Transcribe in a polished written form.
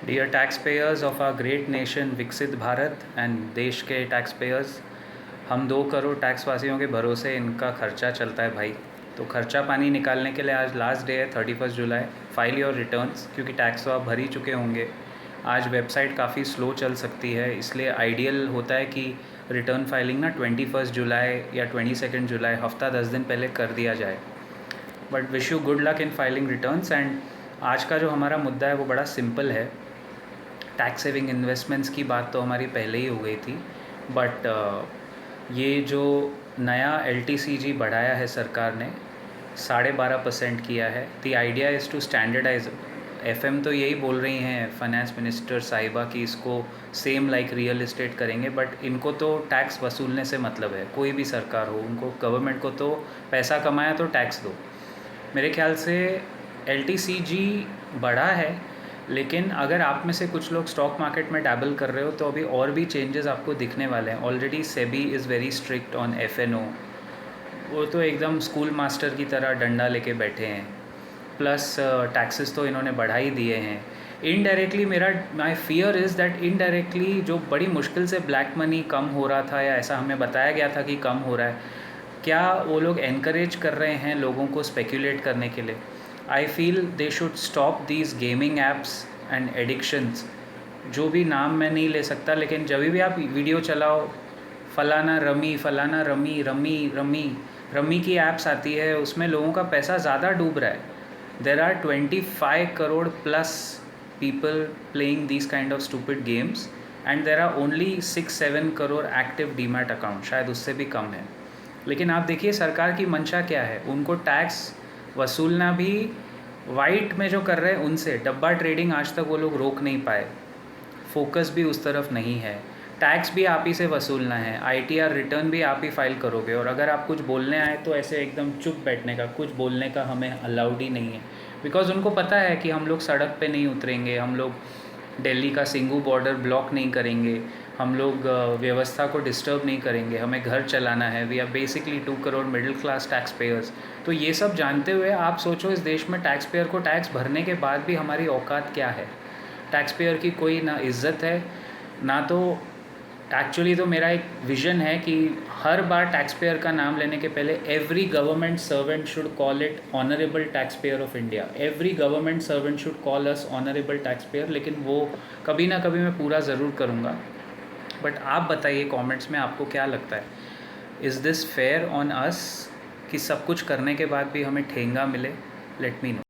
Dear tax payers of our great nation विकसित Bharat and देश के टैक्स पेयर्स, हम 2 करोड़ टैक्स वासियों के भरोसे इनका खर्चा चलता है भाई। तो खर्चा पानी निकालने के लिए आज लास्ट डे है 31 जुलाई। फाइल योर रिटर्न्स, क्योंकि टैक्स तो आप भर ही चुके होंगे। आज वेबसाइट काफ़ी स्लो चल सकती है, इसलिए आइडियल होता है कि रिटर्न फाइलिंग ना 21 जुलाई या 22 जुलाई, हफ्ता 10 दिन पहले कर दिया जाए। But wish you good luck in filing returns. And आज का जो हमारा मुद्दा है वो बड़ा सिंपल है। टैक्स सेविंग इन्वेस्टमेंट्स की बात तो हमारी पहले ही हो गई थी, बट ये जो नया LTCG बढ़ाया है सरकार ने, 12.5% किया है। The idea is to standardise. FM तो यही बोल रही हैं फाइनेंस मिनिस्टर साहिबा कि इसको सेम लाइक रियल इस्टेट करेंगे, बट इनको तो टैक्स वसूलने से मतलब है। कोई भी सरकार हो, उनको गवर्नमेंट को तो पैसा कमाया तो टैक्स दो। मेरे ख्याल से LTCG बढ़ा है, लेकिन अगर आप में से कुछ लोग स्टॉक मार्केट में डैबल कर रहे हो तो अभी और भी चेंजेस आपको दिखने वाले हैं। Already SEBI is very strict on FNO। वो तो एकदम स्कूल मास्टर की तरह डंडा लेके बैठे हैं। प्लस टैक्सेस तो इन्होंने बढ़ा ही दिए हैं। Indirectly my fear is that indirectly जो बड़ी मुश्किल से ब्लैक मनी कम हो रहा था, या ऐसा हमें बताया गया था कि कम हो रहा है, क्या वो लोग एनकरेज कर रहे हैं लोगों को स्पेक्यूलेट करने के लिए? I feel they should stop these gaming apps and addictions. जो भी नाम मैं नहीं ले सकता, लेकिन जब भी आप वीडियो चलाओ, फलाना रमी फलाना रमी रमी रमी रमी की ऐप्स आती है, उसमें लोगों का पैसा ज़्यादा डूब रहा है। There are 25 crore plus people playing these kind of stupid games and there are only 6-7 crore active demat account, शायद उससे भी कम है। लेकिन आप देखिए सरकार की मंशा क्या है। उनको टैक्स वसूलना भी वाइट में जो कर रहे हैं उनसे, डब्बा ट्रेडिंग आज तक वो लोग रोक नहीं पाए। फोकस भी उस तरफ नहीं है। टैक्स भी आप ही से वसूलना है, ITR रिटर्न भी आप ही फाइल करोगे, और अगर आप कुछ बोलने आए तो ऐसे एकदम चुप बैठने का, कुछ बोलने का हमें अलाउड ही नहीं है। बिकॉज उनको पता है कि हम लोग सड़क पे नहीं उतरेंगे, हम लोग दिल्ली का सिंगू बॉर्डर ब्लॉक नहीं करेंगे, हम लोग व्यवस्था को डिस्टर्ब नहीं करेंगे, हमें घर चलाना है। We are basically 2 crore middle class tax payers. तो ये सब जानते हुए आप सोचो, इस देश में टैक्स पेयर को टैक्स भरने के बाद भी हमारी औकात क्या है? टैक्स पेयर की कोई ना इज्जत है ना। तो एक्चुअली तो मेरा एक विज़न है कि हर बार टैक्स पेयर का नाम लेने के पहले every government servant should call it honourable tax payer of India. Every government servant should call us honourable tax payer. लेकिन वो कभी ना कभी मैं पूरा ज़रूर करूँगा। बट आप बताइए कमेंट्स में आपको क्या लगता है, is this fair on us कि सब कुछ करने के बाद भी हमें ठेंगा मिले? Let me know.